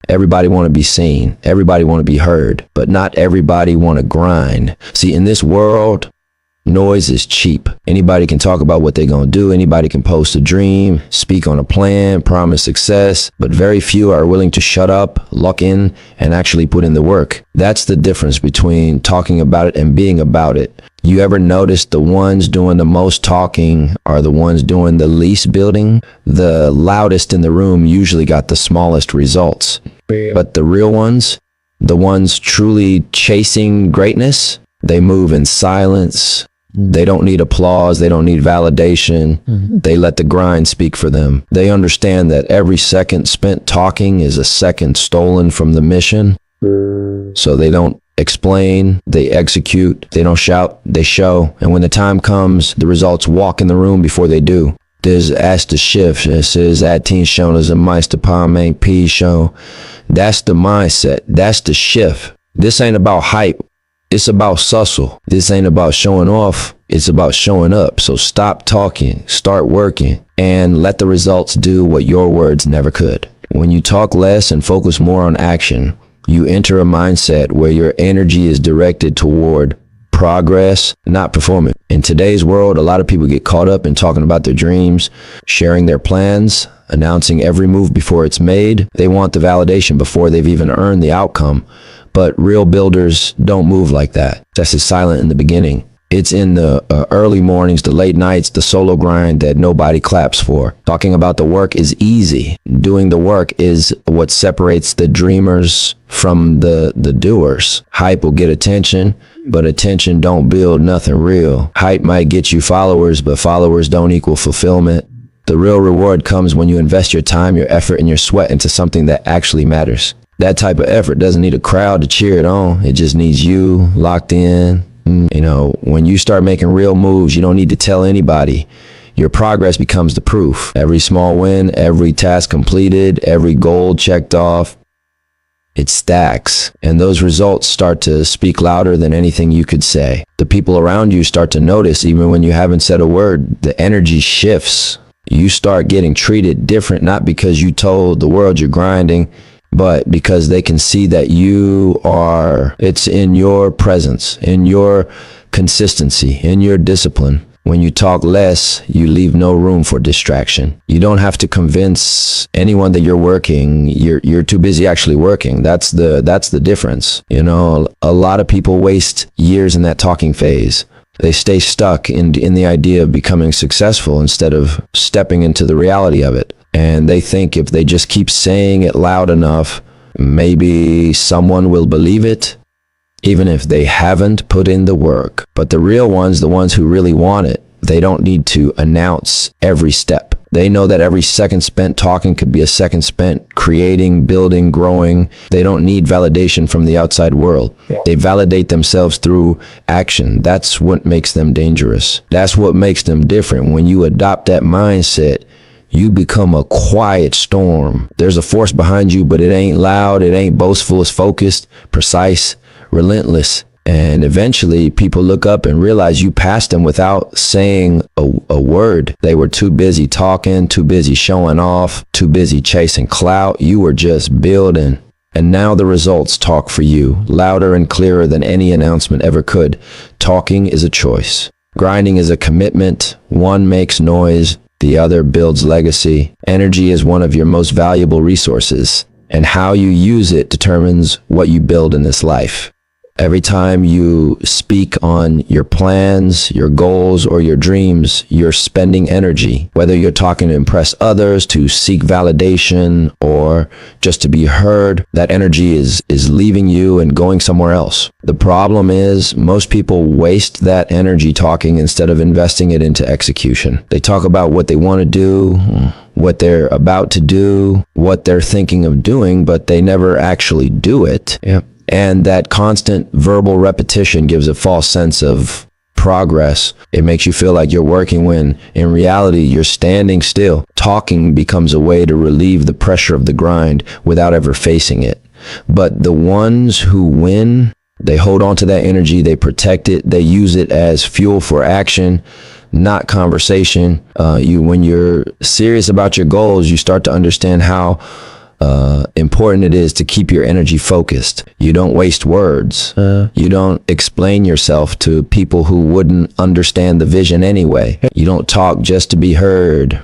Everybody want to be seen. Everybody want to be heard, but not everybody want to grind. See, in this world, noise is cheap. Anybody can talk about what they're going to do. Anybody can post a dream, speak on a plan, promise success, but very few are willing to shut up, lock in, and actually put in the work. That's the difference between talking about it and being about it. You ever notice the ones doing the most talking are the ones doing the least building? The loudest in the room usually got the smallest results. But the real ones, the ones truly chasing greatness, they move in silence. They don't need applause. They don't need validation. They let the grind speak for them. They understand that every second spent talking is a second stolen from the mission. So they don't explain, they execute, they don't shout, they show. And when the time comes, the results walk in the room before they do. There's ask to shift. It says at teen shown as a meister palm ain't P show. That's the mindset. That's the shift. This ain't about hype. It's about hustle. This ain't about showing off. It's about showing up. So stop talking, start working, and let the results do what your words never could. When you talk less and focus more on action, you enter a mindset where your energy is directed toward progress, not performance. In today's world, a lot of people get caught up in talking about their dreams, sharing their plans, announcing every move before it's made. They want the validation before they've even earned the outcome. But real builders don't move like that. That's just silent in the beginning. It's in the early mornings, the late nights, the solo grind that nobody claps for. Talking about the work is easy. Doing the work is what separates the dreamers from the doers. Hype will get attention, but attention don't build nothing real. Hype might get you followers, but followers don't equal fulfillment. The real reward comes when you invest your time, your effort, and your sweat into something that actually matters. That type of effort doesn't need a crowd to cheer it on. It just needs you locked in. You know, when you start making real moves, you don't need to tell anybody. Your progress becomes the proof. Every small win, every task completed, every goal checked off, it stacks. And those results start to speak louder than anything you could say. The people around you start to notice, even when you haven't said a word, the energy shifts. You start getting treated different, not because you told the world you're grinding, but because they can see that it's in your presence, in your consistency, in your discipline. When you talk less, you leave no room for distraction. You don't have to convince anyone that you're working. You're too busy actually working. That's the difference. You know, a lot of people waste years in that talking phase. They stay stuck in the idea of becoming successful instead of stepping into the reality of it. And they think if they just keep saying it loud enough, maybe someone will believe it, even if they haven't put in the work. But the real ones, the ones who really want it, they don't need to announce every step. They know that every second spent talking could be a second spent creating, building, growing. They don't need validation from the outside world. They validate themselves through action. That's what makes them dangerous. That's what makes them different. When you adopt that mindset, you become a quiet storm. There's a force behind you, but it ain't loud, it ain't boastful, it's focused, precise, relentless. And eventually people look up and realize you passed them without saying a word. They were too busy talking, too busy showing off, too busy chasing clout. You were just building. And now the results talk for you, louder and clearer than any announcement ever could. Talking is a choice. Grinding is a commitment. One makes noise, the other builds legacy. Energy is one of your most valuable resources, and how you use it determines what you build in this life. Every time you speak on your plans, your goals, or your dreams, you're spending energy. Whether you're talking to impress others, to seek validation, or just to be heard, that energy is leaving you and going somewhere else. The problem is most people waste that energy talking instead of investing it into execution. They talk about what they want to do, what they're about to do, what they're thinking of doing, but they never actually do it. Yep. And that constant verbal repetition gives a false sense of progress. It makes you feel like you're working when in reality you're standing still. Talking becomes a way to relieve the pressure of the grind without ever facing it. But the ones who win, they hold on to that energy, they protect it, they use it as fuel for action, not conversation. When you're serious about your goals, you start to understand how important it is to keep your energy focused. You don't waste words. You don't explain yourself to people who wouldn't understand the vision anyway. You don't talk just to be heard.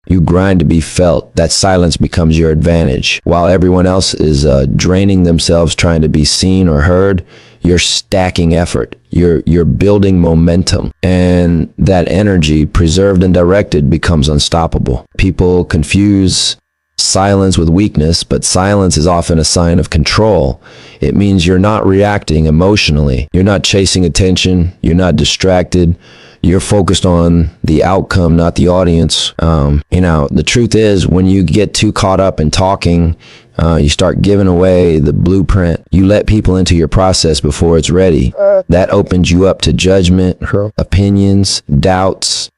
You grind to be felt. That silence becomes your advantage. While everyone else is draining themselves trying to be seen or heard, you're stacking effort. You're building momentum. And that energy, preserved and directed, becomes unstoppable. People confuse silence with weakness, but silence is often a sign of control. It means you're not reacting emotionally. You're not chasing attention. You're not distracted. You're focused on the outcome, not the audience. The truth is, when you get too caught up in talking, you start giving away the blueprint. You let people into your process before it's ready. That opens you up to judgment, opinions, doubts,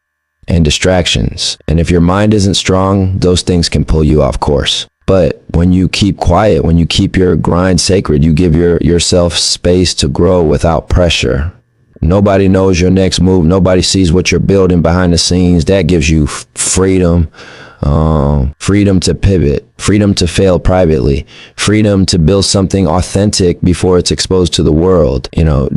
and distractions. And if your mind isn't strong, those things can pull you off course. But when you keep quiet, when you keep your grind sacred, you give yourself space to grow without pressure. Nobody knows your next move. Nobody sees what you're building behind the scenes. That gives you freedom. Freedom to pivot, freedom to fail privately, freedom to build something authentic before it's exposed to the world.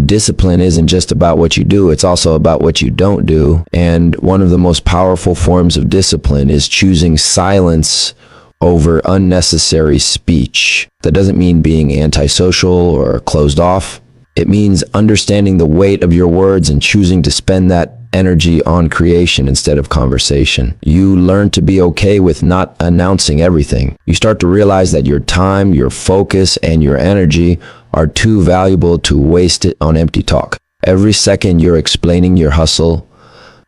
Discipline isn't just about what you do, it's also about what you don't do. And one of the most powerful forms of discipline is choosing silence over unnecessary speech. That doesn't mean being antisocial or closed off. It means understanding the weight of your words and choosing to spend that energy on creation instead of conversation. You learn to be okay with not announcing everything. You start to realize that your time, your focus, and your energy are too valuable to waste it on empty talk. Every second you're explaining your hustle,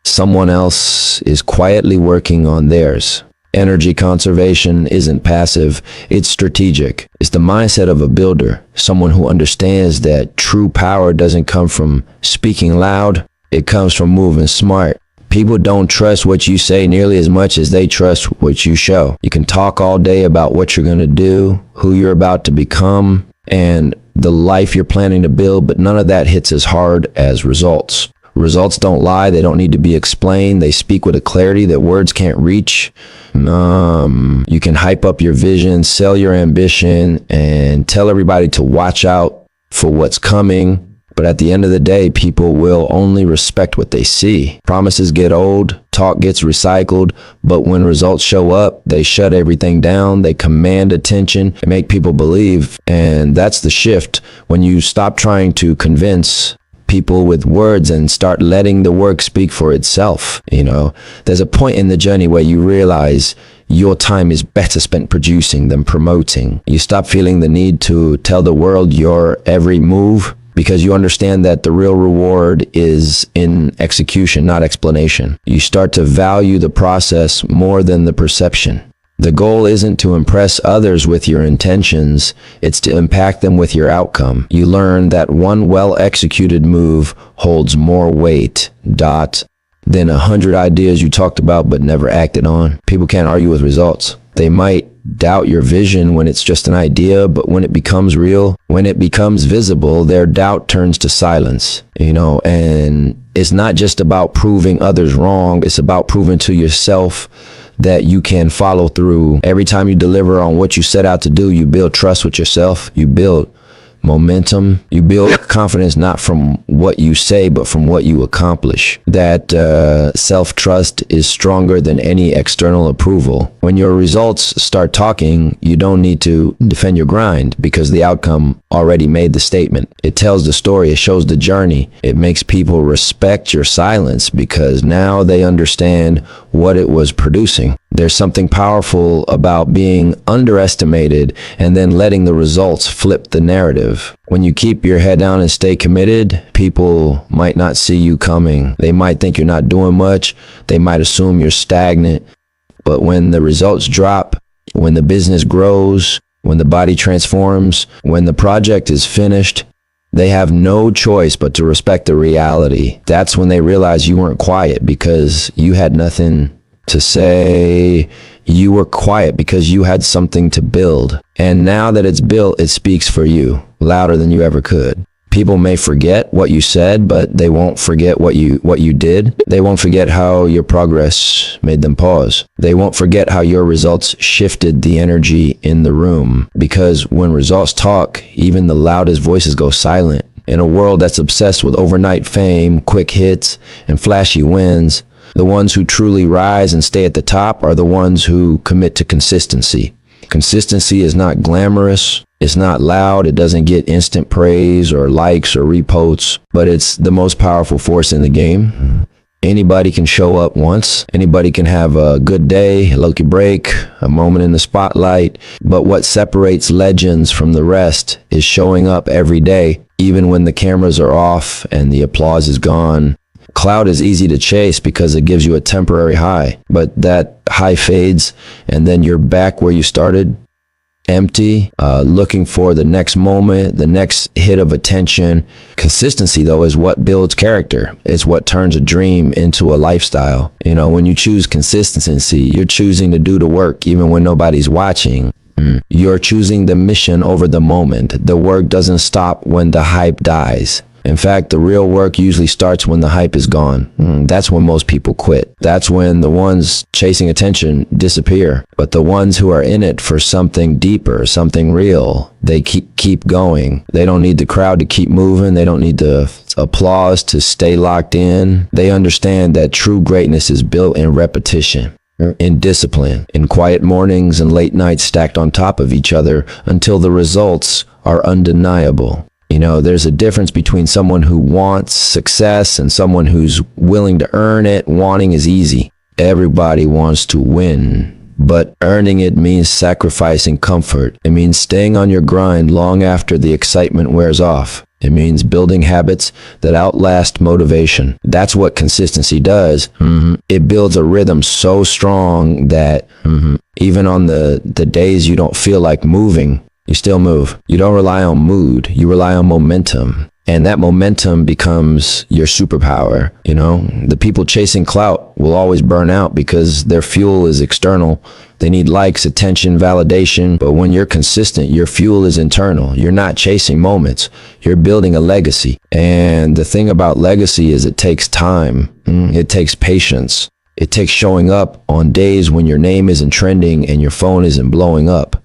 someone else is quietly working on theirs. Energy conservation isn't passive, it's strategic. It's the mindset of a builder, someone who understands that true power doesn't come from speaking loud, it comes from moving smart. People don't trust what you say nearly as much as they trust what you show. You can talk all day about what you're going to do, who you're about to become, and the life you're planning to build, but none of that hits as hard as results. Results don't lie. They don't need to be explained. They speak with a clarity that words can't reach. You can hype up your vision, sell your ambition, and tell everybody to watch out for what's coming. But at the end of the day, people will only respect what they see. Promises get old, talk gets recycled, but when results show up, they shut everything down, they command attention, and make people believe. And that's the shift. When you stop trying to convince people with words and start letting the work speak for itself. There's a point in the journey where you realize your time is better spent producing than promoting. You stop feeling the need to tell the world your every move, because you understand that the real reward is in execution, not explanation. You start to value the process more than the perception. The goal isn't to impress others with your intentions, it's to impact them with your outcome. You learn that one well-executed move holds more weight, than 100 ideas you talked about but never acted on. People can't argue with results. They might doubt your vision when it's just an idea, but when it becomes real, when it becomes visible, their doubt turns to silence, and it's not just about proving others wrong, it's about proving to yourself that you can follow through. Every time you deliver on what you set out to do, you build trust with yourself, you build momentum, you build confidence not from what you say but from what you accomplish. That self-trust is stronger than any external approval. When your results start talking, you don't need to defend your grind because the outcome already made the statement. It tells the story, it shows the journey. It makes people respect your silence because now they understand what it was producing. There's something powerful about being underestimated and then letting the results flip the narrative. When you keep your head down and stay committed, people might not see you coming. They might think you're not doing much. They might assume you're stagnant. But when the results drop, when the business grows, when the body transforms, when the project is finished, they have no choice but to respect the reality. That's when they realize you weren't quiet because you had nothing to say. You were quiet because you had something to build. And now that it's built, it speaks for you louder than you ever could. People may forget what you said, but they won't forget what you did. They won't forget how your progress made them pause. They won't forget how your results shifted the energy in the room. Because when results talk, even the loudest voices go silent. In a world that's obsessed with overnight fame, quick hits, and flashy wins, the ones who truly rise and stay at the top are the ones who commit to consistency. Consistency is not glamorous. It's not loud. It doesn't get instant praise or likes or reposts, but it's the most powerful force in the game. Anybody can show up once. Anybody can have a good day, a lucky break, a moment in the spotlight. But what separates legends from the rest is showing up every day, even when the cameras are off and the applause is gone. Clout is easy to chase because it gives you a temporary high, but that high fades and then you're back where you started, empty, looking for the next moment, the next hit of attention. Consistency, though, is what builds character. It's what turns a dream into a lifestyle. You know, when you choose consistency, you're choosing to do the work even when nobody's watching. You're choosing the mission over the moment. The work doesn't stop when the hype dies. In fact, the real work usually starts when the hype is gone. That's when most people quit. That's when the ones chasing attention disappear. But the ones who are in it for something deeper, something real, they keep going. They don't need the crowd to keep moving. They don't need the applause to stay locked in. They understand that true greatness is built in repetition, in discipline, in quiet mornings and late nights stacked on top of each other until the results are undeniable. You know, there's a difference between someone who wants success and someone who's willing to earn it. Wanting is easy. Everybody wants to win, but earning it means sacrificing comfort. It means staying on your grind long after the excitement wears off. It means building habits that outlast motivation. That's what consistency does. It builds a rhythm so strong that even on the days you don't feel like moving, you still move. You don't rely on mood. You rely on momentum. And that momentum becomes your superpower. You know, the people chasing clout will always burn out because their fuel is external. They need likes, attention, validation. But when you're consistent, your fuel is internal. You're not chasing moments. You're building a legacy. And the thing about legacy is it takes time. It takes patience. It takes showing up on days when your name isn't trending and your phone isn't blowing up.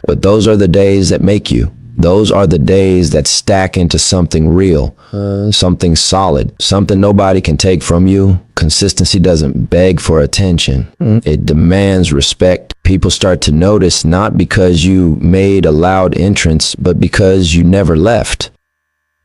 But those are the days that make you. Those are the days that stack into something real, something solid, something nobody can take from you. Consistency doesn't beg for attention. It demands respect. People start to notice not because you made a loud entrance, but because you never left.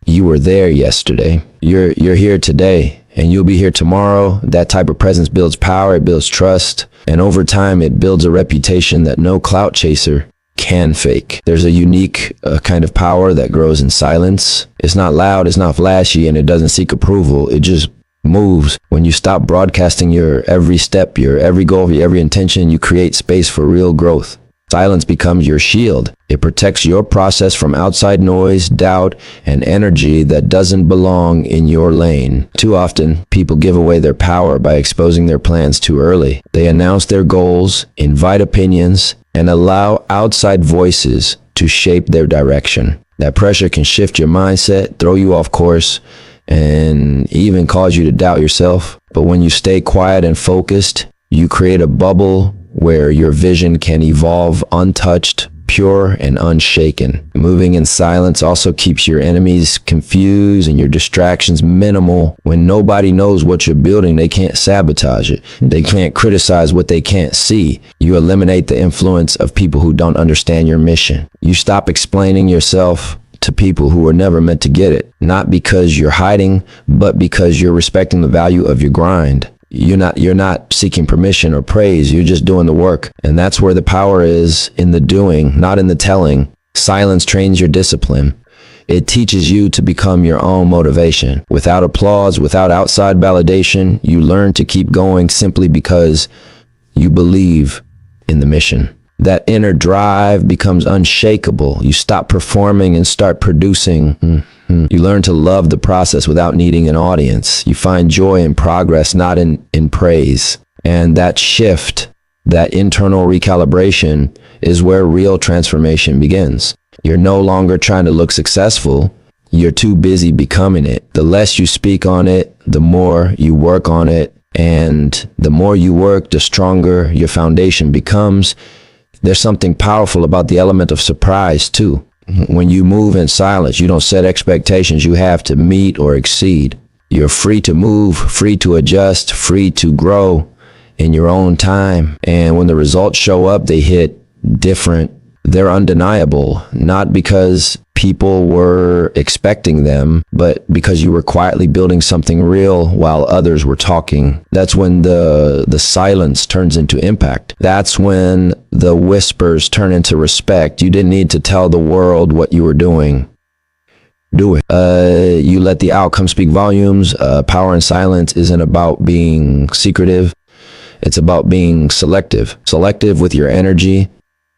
You were there yesterday. You're here today, and you'll be here tomorrow. That type of presence builds power. It builds trust. And over time, it builds a reputation that no clout chaser can fake. There's a unique kind of power that grows in silence. It's not loud, it's not flashy, and it doesn't seek approval. It just moves. When you stop broadcasting your every step, your every goal, your every intention, you create space for real growth. Silence becomes your shield. It protects your process from outside noise, doubt, and energy that doesn't belong in your lane. Too often, people give away their power by exposing their plans too early. They announce their goals, invite opinions, and allow outside voices to shape their direction. That pressure can shift your mindset, throw you off course, and even cause you to doubt yourself. But when you stay quiet and focused, you create a bubble where your vision can evolve untouched, pure, and unshaken. Moving in silence also keeps your enemies confused and your distractions minimal. When nobody knows what you're building, they can't sabotage it. They can't criticize what they can't see. You eliminate the influence of people who don't understand your mission. You stop explaining yourself to people who were never meant to get it, not because you're hiding, but because you're respecting the value of your grind. You're not seeking permission or praise. You're just doing the work. And that's where the power is, in the doing, not in the telling. Silence trains your discipline. It teaches you to become your own motivation. Without applause, without outside validation, you learn to keep going simply because you believe in the mission. That inner drive becomes unshakable. You stop performing and start producing. You learn to love the process without needing an audience. You find joy in progress, not in praise. And that shift, that internal recalibration, is where real transformation begins. You're no longer trying to look successful. You're too busy becoming it. The less you speak on it, the more you work on it. And the more you work, the stronger your foundation becomes. There's something powerful about the element of surprise too. When you move in silence, you don't set expectations you have to meet or exceed. You're free to move, free to adjust, free to grow in your own time. And when the results show up, they hit different. They're undeniable, not because people were expecting them, but because you were quietly building something real while others were talking. That's when the silence turns into impact. That's when the whispers turn into respect. You didn't need to tell the world what you were doing. Do it. You let the outcome speak volumes. Power in silence isn't about being secretive. It's about being selective. Selective with your energy,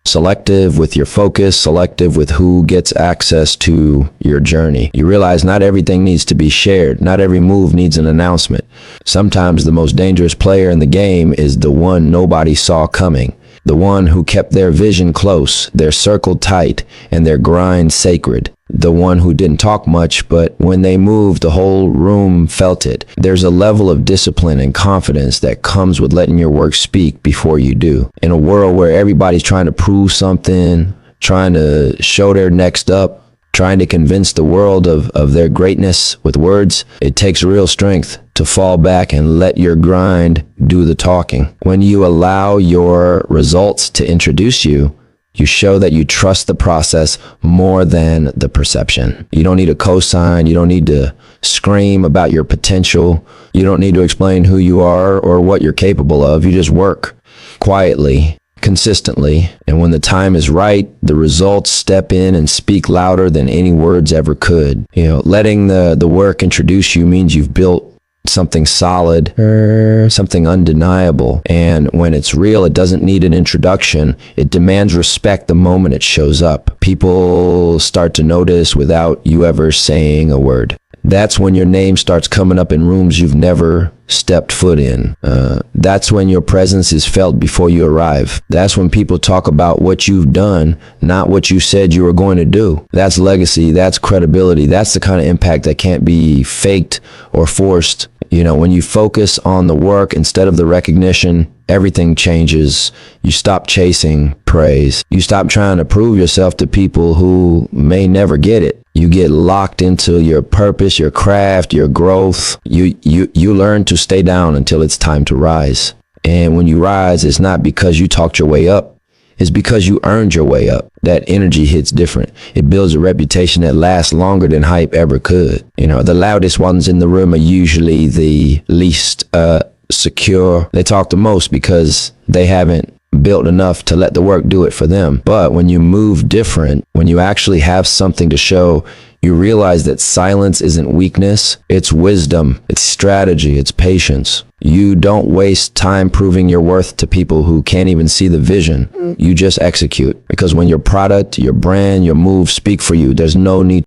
selective with your focus, selective with who gets access to your journey. You realize not everything needs to be shared. Not every move needs an announcement. Sometimes the most dangerous player in the game is the one nobody saw coming. The one who kept their vision close, their circle tight, and their grind sacred. The one who didn't talk much, but when they moved, the whole room felt it. There's a level of discipline and confidence that comes with letting your work speak before you do. In a world where everybody's trying to prove something, trying to show their next up, trying to convince the world of their greatness with words, it takes real strength to fall back and let your grind do the talking. When you allow your results to introduce you, you show that you trust the process more than the perception. You don't need a cosign. You don't need to scream about your potential. You don't need to explain who you are or what you're capable of. You just work quietly, consistently, and when the time is right, the results step in and speak louder than any words ever could. You know, letting the work introduce you means you've built something solid, something undeniable. And when it's real, it doesn't need an introduction. It demands respect the moment it shows up. People start to notice without you ever saying a word. That's when your name starts coming up in rooms you've never stepped foot in. That's when your presence is felt before you arrive. That's when people talk about what you've done, not what you said you were going to do. That's legacy. That's credibility. That's the kind of impact that can't be faked or forced. You know, when you focus on the work instead of the recognition, everything changes. You stop chasing praise. You stop trying to prove yourself to people who may never get it. You get locked into your purpose, your craft, your growth. You learn to stay down until it's time to rise. And when you rise, it's not because you talked your way up. It's because you earned your way up. That energy hits different. It builds a reputation that lasts longer than hype ever could. You know, the loudest ones in the room are usually the least secure. They talk the most because they haven't built enough to let the work do it for them. But when you move different, when you actually have something to show, you realize that silence isn't weakness. It's wisdom. It's strategy. It's patience. You don't waste time proving your worth to people who can't even see the vision. You just execute. Because when your product, your brand, your moves speak for you, there's no need